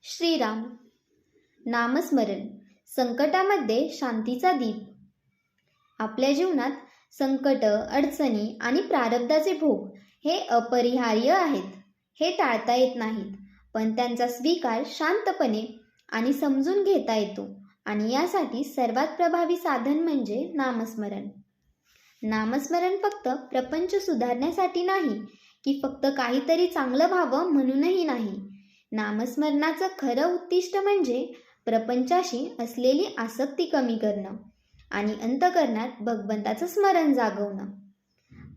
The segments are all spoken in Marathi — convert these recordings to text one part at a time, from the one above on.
श्रीराम. नामस्मरण संकटामध्ये शांतीचा दीप. आपल्या जीवनात संकट, अडचणी आणि प्रारब्धाचे भोग हे अपरिहार्य आहेत. हे टाळता येत नाहीत, पण त्यांचा स्वीकार शांतपणे आणि समजून घेता येतो. आणि यासाठी सर्वात प्रभावी साधन म्हणजे नामस्मरण. नामस्मरण फक्त प्रपंच सुधारण्यासाठी नाही, की फक्त काहीतरी चांगलं व्हावं म्हणूनही नाही. नामस्मरणाचं खरं उद्दिष्ट म्हणजे प्रपंचाशी असलेली आसक्ती कमी करणं आणि अंतःकरणात भगवंताचं स्मरण जागवणं.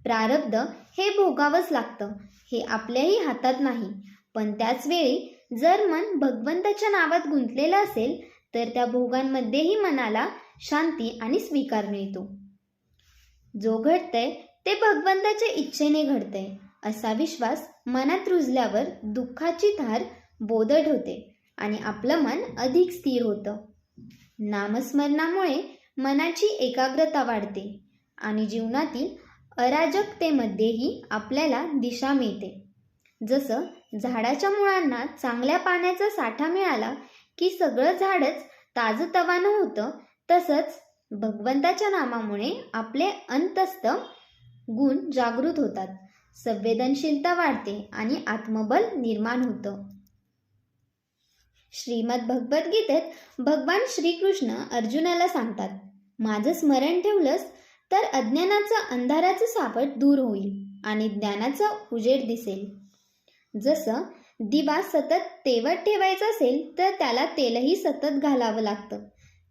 प्रारब्ध हे भोगावंच लागतं, हे आपल्याही हातात नाही. पण त्याचवेळी जर मन भगवंताच्या नावात गुंतलेलं असेल तर त्या भोगांमध्येही मनाला शांती आणि स्वीकार मिळतो. जो घडतंय ते भगवंताच्या इच्छेने घडतंय असा विश्वास मनात रुजल्यावर दुःखाची धार बोधट होते आणि आपलं मन अधिक स्थिर होतं. नामस्मरणामुळे मनाची एकाग्रता वाढते आणि जीवनातील अराजकतेमध्येही आपल्याला दिशा मिळते. जसं झाडाच्या मुळांना चांगल्या पाण्याचा साठा मिळाला की सगळं झाडच ताजतवानं होतं, तसंच भगवंताच्या नामामुळे आपले अंतस्थ गुण जागृत होतात, संवेदनशीलता वाढते आणि आत्मबल निर्माण होतं. श्रीमद भगवद्गीतेत भगवान श्रीकृष्ण अर्जुनाला सांगतात, माझं स्मरण ठेवलंस तर अज्ञानाचं अंधाराचं सावट दूर होईल आणि ज्ञानाचा उजेड दिसेल. जसं दिवा सतत तेवत ठेवायचा असेल तर त्याला तेलही सतत घालावं लागतं,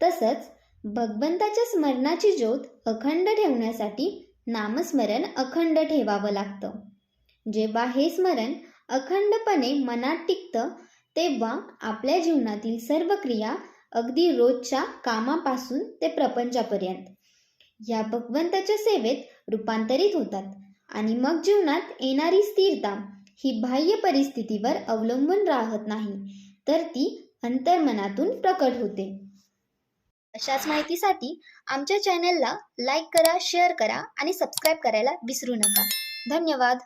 तसंच भगवंताच्या स्मरणाची ज्योत अखंड ठेवण्यासाठी नामस्मरण अखंड ठेवावं लागतं. जेव्हा हे स्मरण अखंडपणे मनात टिकतं तेव्हा आपल्या जीवनातील सर्व क्रिया, अगदी रोजच्या कामापासून ते प्रपंचापर्यंत, या भगवंताच्या सेवेत रूपांतरित होतात आणि मग जीवनात येणारी स्थिरता ही बाह्य परिस्थितीवर अवलंबून राहत नाही, तर ती अंतर्मनातून प्रकट होते. अशाच माहितीसाठी आमच्या चॅनलला लाईक करा, शेअर करा आणि सबस्क्राईब करायला विसरू नका. धन्यवाद.